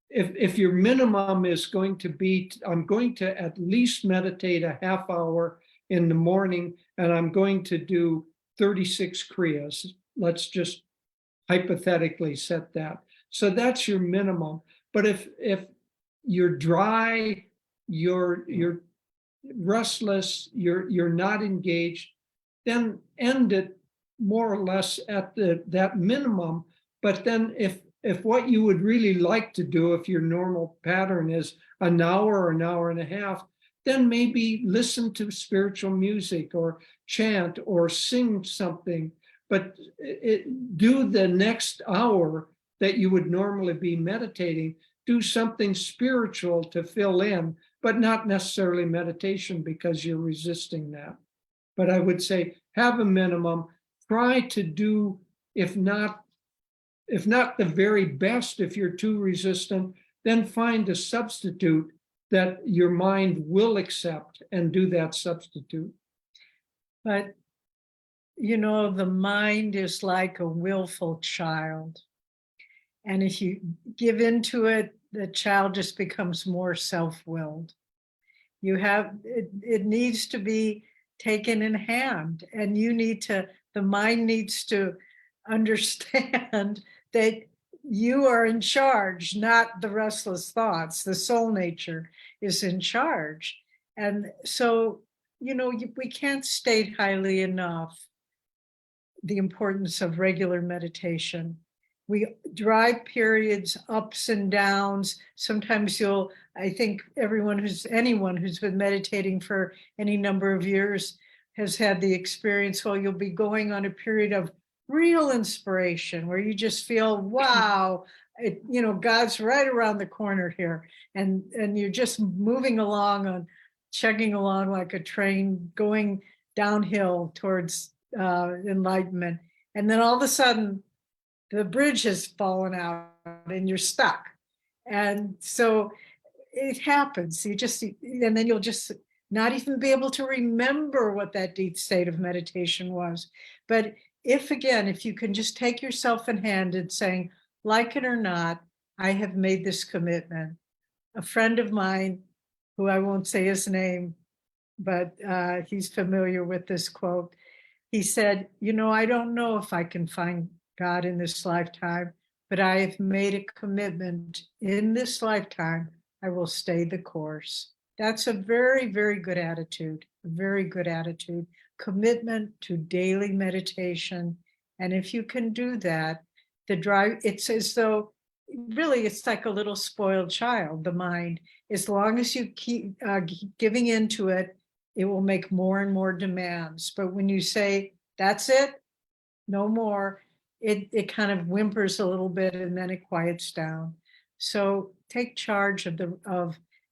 if your minimum is going to be, I'm going to at least meditate a half hour in the morning, and I'm going to do 36 Kriyas. Let's just hypothetically set that. So that's your minimum. But if you're dry, you're restless, you're not engaged, then end it more or less at that minimum. But then if what you would really like to do, if your normal pattern is an hour or an hour and a half, then maybe listen to spiritual music or chant or sing something. But do the next hour that you would normally be meditating, do something spiritual to fill in, but not necessarily meditation, because you're resisting that. But I would say have a minimum, try to do, if not the very best, if you're too resistant, then find a substitute that your mind will accept and do that substitute. But the mind is like a willful child. And if you give into it, the child just becomes more self-willed. It needs to be taken in hand, and the mind needs to understand that you are in charge, not the restless thoughts. The soul nature is in charge. And so, we can't state highly enough the importance of regular meditation. We dry periods, ups and downs. Sometimes I think anyone who's been meditating for any number of years has had the experience, well, you'll be going on a period of real inspiration where you just feel, wow, God's right around the corner here. And you're just moving along chugging along like a train going downhill towards enlightenment. And then all of a sudden, the bridge has fallen out and you're stuck. And so it happens. And then you'll just not even be able to remember what that deep state of meditation was. But if you can just take yourself in hand and saying, like it or not, I have made this commitment. A friend of mine, who I won't say his name, but he's familiar with this quote. He said, I don't know if I can find God in this lifetime, but I have made a commitment in this lifetime, I will stay the course. That's a very, very good attitude, a very good attitude. Commitment to daily meditation. And if you can do that, it's as though, really, it's like a little spoiled child, the mind. As long as you keep giving into it, it will make more and more demands. But when you say, that's it, no more, it kind of whimpers a little bit and then it quiets down. So take charge of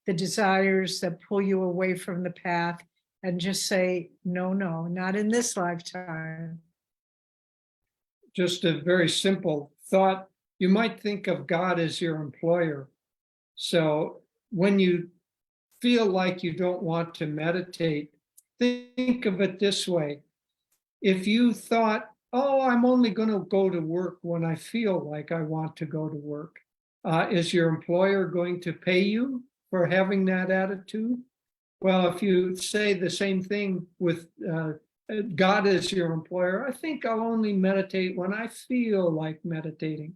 the desires that pull you away from the path and just say, no, not in this lifetime. Just a very simple thought. You might think of God as your employer. So when you feel like you don't want to meditate, think of it this way. If you thought, oh, I'm only going to go to work when I feel like I want to go to work, is your employer going to pay you for having that attitude? Well, if you say the same thing with God as your employer, I think I'll only meditate when I feel like meditating.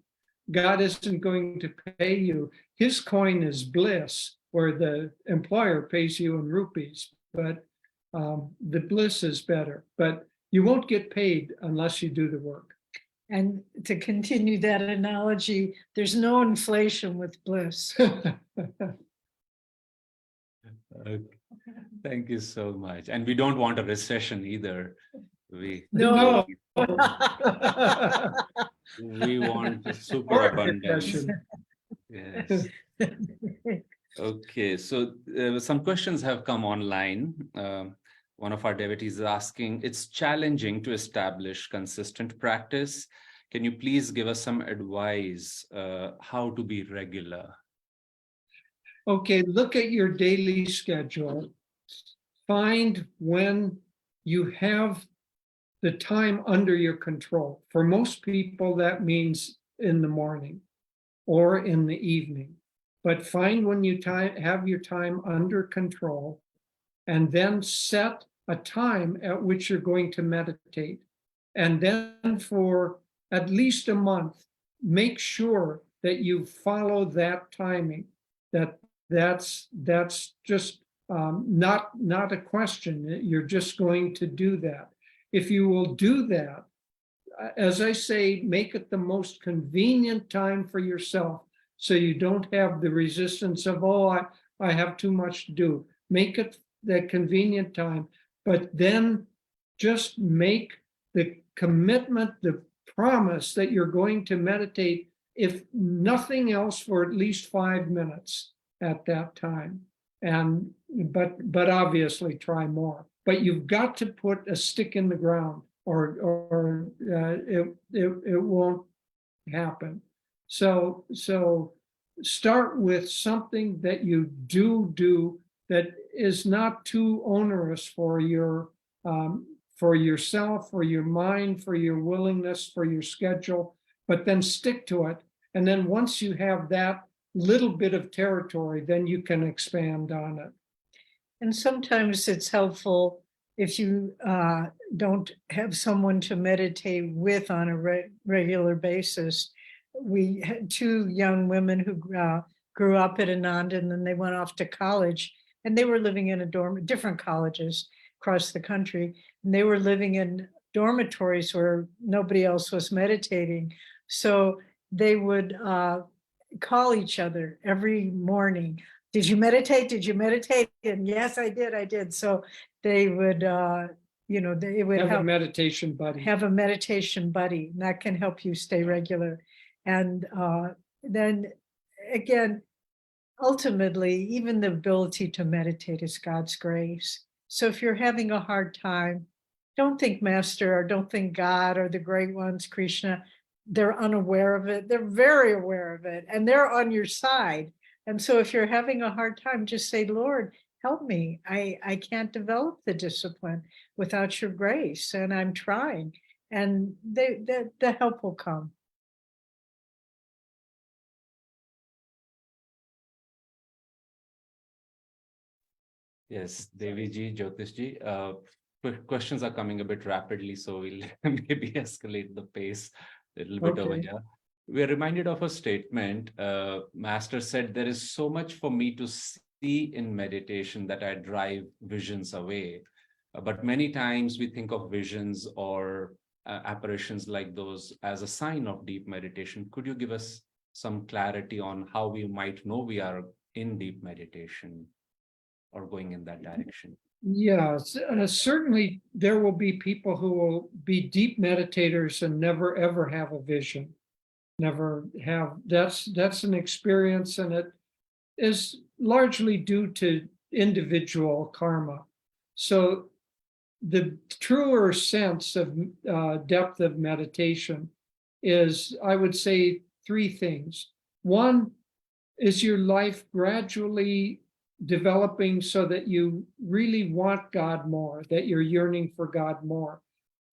God isn't going to pay you. His coin is bliss, where the employer pays you in rupees, but the bliss is better. But you won't get paid unless you do the work. And to continue that analogy, there's no inflation with bliss. Okay. Thank you so much. And we don't want a recession either. We No. we want a super abundance. Depression. Yes. Okay, so some questions have come online. One of our devotees is asking, it's challenging to establish consistent practice. Can you please give us some advice how to be regular? Okay, look at your daily schedule. Find when you have the time under your control. For most people, that means in the morning or in the evening. But find when you have your time under control, and then set a time at which you're going to meditate. And then for at least a month, make sure that you follow that timing. That's just not a question. You're just going to do that. If you will do that, as I say, make it the most convenient time for yourself, so you don't have the resistance of, oh, I have too much to do. Make it that convenient time, but then just make the commitment, the promise that you're going to meditate, if nothing else, for at least 5 minutes at that time. And but obviously try more. But you've got to put a stick in the ground, or it won't happen. So start with something that you do that is not too onerous for yourself, for your mind, for your willingness, for your schedule, but then stick to it. And then once you have that little bit of territory, then you can expand on it. And sometimes it's helpful if you don't have someone to meditate with on a regular basis. We had 2 young women who grew up at Ananda, and then they went off to college, and they were living in different colleges across the country, and they were living in dormitories where nobody else was meditating. So they would call each other every morning. Did you meditate? Did you meditate? And yes, I did. So they would, they would have a meditation buddy. Have a meditation buddy, and that can help you stay regular. And then again, ultimately, even the ability to meditate is God's grace. So if you're having a hard time, don't think Master, or don't think God, or the great ones, Krishna. They're unaware of it. They're very aware of it, and they're on your side. And so if you're having a hard time, just say, Lord, help me. I can't develop the discipline without your grace, and I'm trying. And the help will come. Yes, Deviji, Jyotishji, questions are coming a bit rapidly, so we'll maybe escalate the pace a little bit over here. We are reminded of a statement. Master said, there is so much for me to see in meditation that I drive visions away. But many times we think of visions or apparitions like those as a sign of deep meditation. Could you give us some clarity on how we might know we are in deep meditation or going in that direction? Yes, certainly there will be people who will be deep meditators and never ever have a vision. Never have. That's an experience, and it is largely due to individual karma. So the truer sense of depth of meditation is, I would say, 3 things. One is your life gradually developing so that you really want God more, that you're yearning for God more?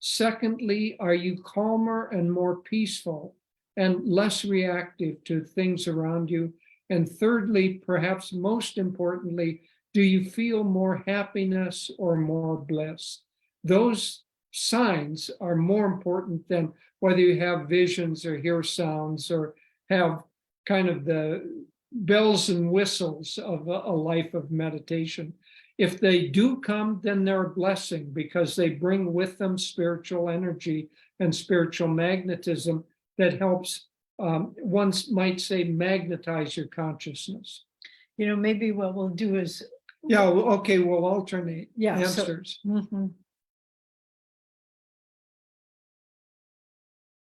Secondly, are you calmer and more peaceful and less reactive to things around you? And thirdly, perhaps most importantly, do you feel more happiness or more bliss? Those signs are more important than whether you have visions or hear sounds or have kind of the bells and whistles of a life of meditation. If they do come, then they're a blessing because they bring with them spiritual energy and spiritual magnetism that helps, one might say, magnetize your consciousness. You know, maybe what we'll do is, Yeah, okay, we'll alternate Yeah, so- answers. Mhm.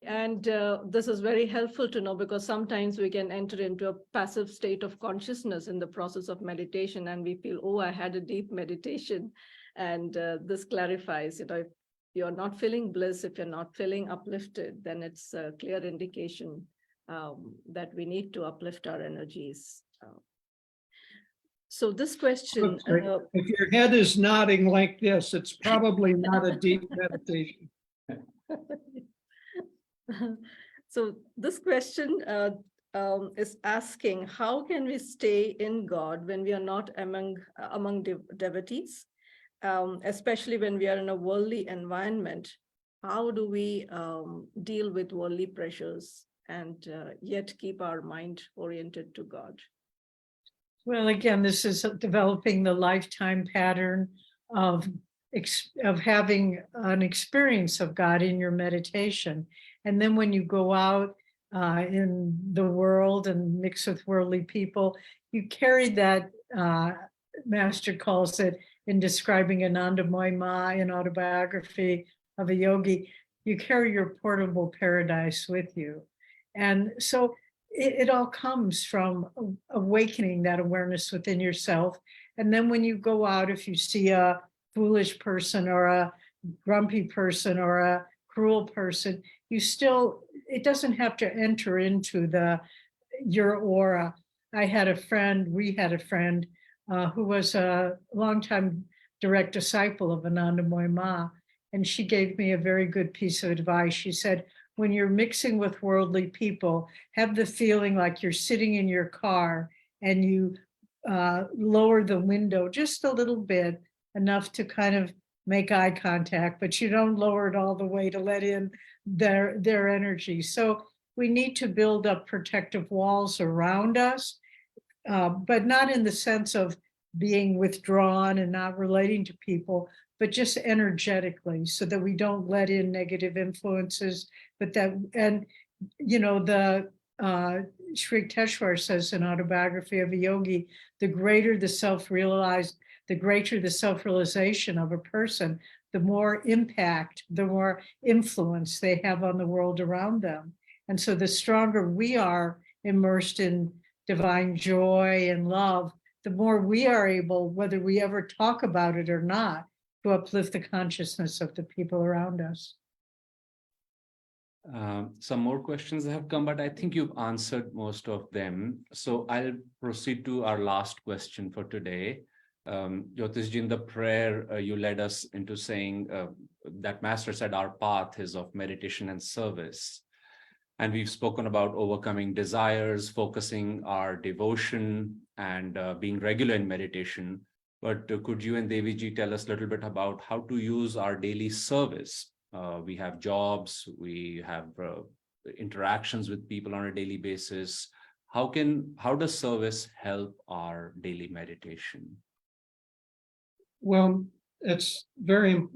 And this is very helpful to know because sometimes we can enter into a passive state of consciousness in the process of meditation and we feel, oh, I had a deep meditation. And this clarifies, you know, if you're not feeling bliss, if you're not feeling uplifted, then it's a clear indication that we need to uplift our energies. So this question. If your head is nodding like this, it's probably not a deep meditation. So this question is asking, how can we stay in God when we are not among devotees, especially when we are in a worldly environment? How do we deal with worldly pressures and yet keep our mind oriented to God? Well, again, this is developing the lifetime pattern of having an experience of God in your meditation. And then when you go out in the world and mix with worldly people, you carry that, Master calls it in describing Ananda Moima in Autobiography of a Yogi, you carry your portable paradise with you. And so it all comes from awakening that awareness within yourself. And then when you go out, if you see a foolish person or a grumpy person or a cruel person, you still, it doesn't have to enter into your aura. We had a friend who was a longtime direct disciple of Anandamoy Ma, and she gave me a very good piece of advice. She said, when you're mixing with worldly people, have the feeling like you're sitting in your car and you lower the window just a little bit, enough to kind of make eye contact, but you don't lower it all the way to let in their energy. So we need to build up protective walls around us, but not in the sense of being withdrawn and not relating to people, but just energetically, so that we don't let in negative influences. But that, and you know, the Sri Teshwar says in Autobiography of a Yogi, the greater the self-realized, the greater the self-realization of a person, the more impact, the more influence they have on the world around them. And so the stronger we are immersed in divine joy and love, the more we are able, whether we ever talk about it or not, to uplift the consciousness of the people around us. Some more questions have come, but I think you've answered most of them. So I'll proceed to our last question for today. Jyotishji, in the prayer, you led us into saying that Master said our path is of meditation and service. And we've spoken about overcoming desires, focusing our devotion, and being regular in meditation. But could you and Deviji tell us a little bit about how to use our daily service? We have jobs, we have interactions with people on a daily basis. How does service help our daily meditation? Well,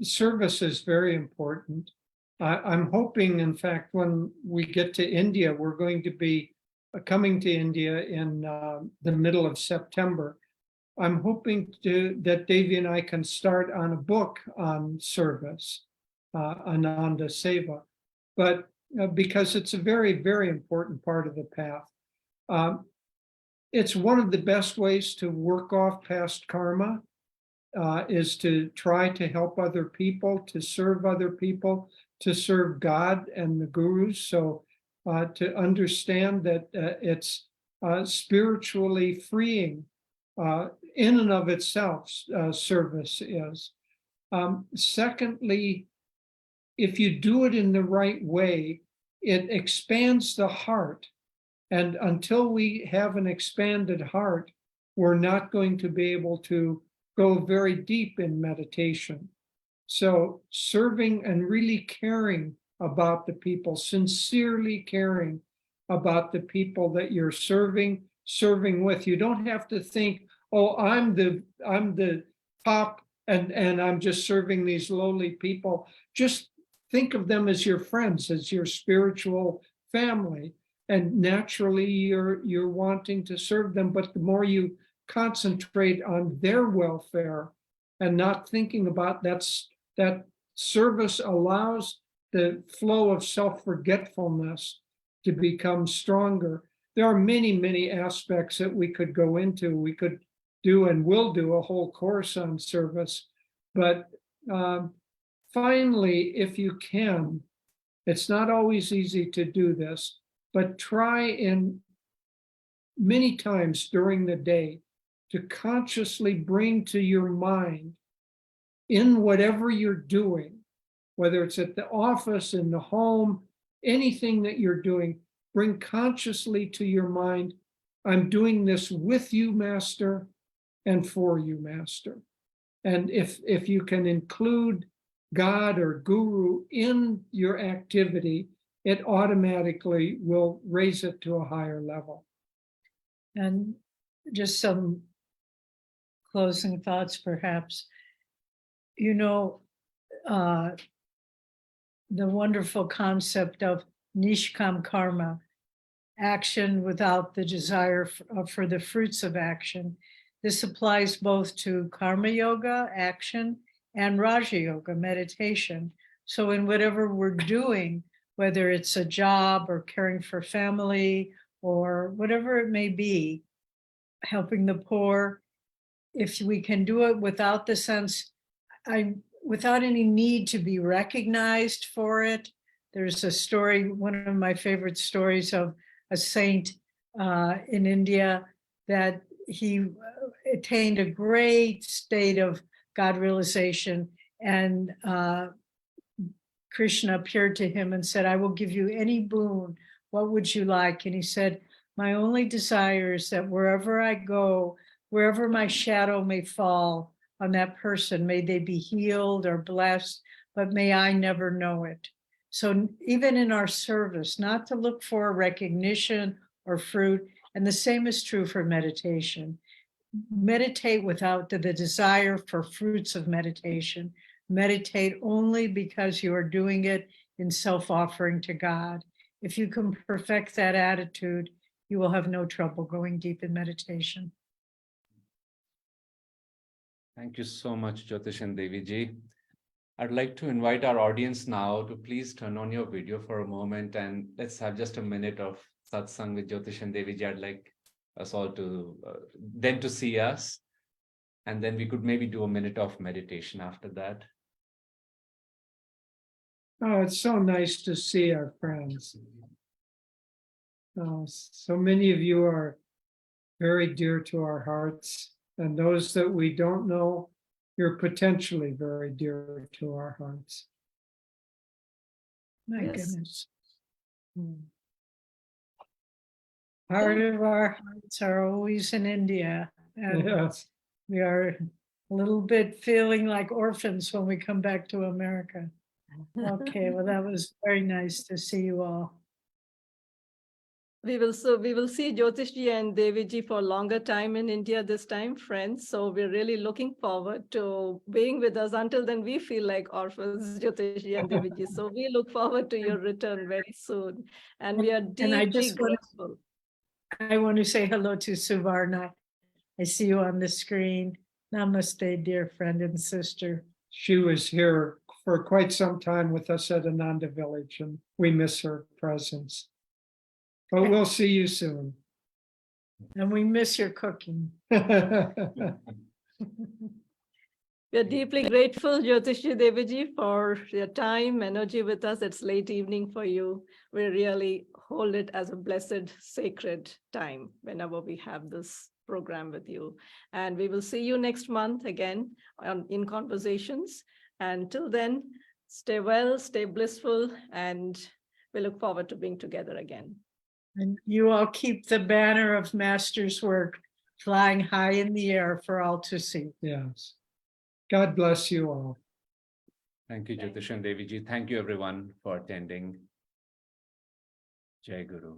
service is very important. I'm hoping, in fact, when we get to India, we're going to be coming to India in the middle of September. I'm hoping that Devi and I can start on a book on service, Ananda Seva, but because it's a very, very important part of the path. It's one of the best ways to work off past karma, is to try to help other people, to serve other people, to serve God and the gurus. So to understand that it's spiritually freeing in and of itself, service is. Secondly, if you do it in the right way, it expands the heart. And until we have an expanded heart, we're not going to be able to go very deep in meditation. So serving and really caring about the people, sincerely caring about the people that you're serving with. You don't have to think, oh, I'm the top and I'm just serving these lowly people. Just think of them as your friends, as your spiritual family. And naturally you're wanting to serve them, but the more you concentrate on their welfare and not thinking about that service allows the flow of self-forgetfulness to become stronger. There are many, many aspects that we could go into. We could do and will do a whole course on service. But finally, if you can, it's not always easy to do this, but try in many times during the day to consciously bring to your mind in whatever you're doing, whether it's at the office, in the home, anything that you're doing, bring consciously to your mind, I'm doing this with you, Master, and for you, Master. And if you can include God or Guru in your activity, it automatically will raise it to a higher level. And just some closing thoughts, perhaps. You know, the wonderful concept of nishkam karma, action without the desire for the fruits of action. This applies both to karma yoga, action, and Raja Yoga, meditation. So in whatever we're doing, whether it's a job or caring for family or whatever it may be, helping the poor, if we can do it without the sense, without any need to be recognized for it. There's a story, one of my favorite stories of a saint in India, that he attained a great state of God realization, and Krishna appeared to him and said, I will give you any boon. What would you like? And he said, my only desire is that wherever I go, wherever my shadow may fall on that person, may they be healed or blessed, but may I never know it. So even in our service, not to look for recognition or fruit, and the same is true for meditation. Meditate without the desire for fruits of meditation. Meditate only because you are doing it in self-offering to God. If you can perfect that attitude, you will have no trouble going deep in meditation. Thank you so much, Jyotish and Deviji. I'd like to invite our audience now to please turn on your video for a moment and let's have just a minute of satsang with Jyotish and Deviji. I'd like us all to them to see us, and then we could maybe do a minute of meditation after that. Oh, it's so nice to see our friends. So many of you are very dear to our hearts, and those that we don't know, you're potentially very dear to our hearts. My Yes. goodness. Part of our hearts are always in India, and Yes. we are a little bit feeling like orphans when we come back to America. Okay, well, that was very nice to see you all. We will see Jyotishji and Deviji for longer time in India this time, friends. So we're really looking forward to being with us. Until then, we feel like orphans, Jyotishji and Deviji. So we look forward to your return very soon. And we are And I deeply just want grateful. I want to say hello to Suvarna. I see you on the screen. Namaste, dear friend and sister. She was here for quite some time with us at Ananda Village, and we miss her presence. But we'll see you soon. And we miss your cooking. We are deeply grateful, Jyotishji Deviji, for your time, energy with us. It's late evening for you. We really hold it as a blessed, sacred time whenever we have this program with you. And we will see you next month again in conversations. And till then, stay well, stay blissful, and we look forward to being together again. And you all keep the banner of Master's work flying high in the air for all to see. Yes. God bless you all. Thank you, Jyotish and Deviji. Thank you, everyone, for attending. Jai Guru.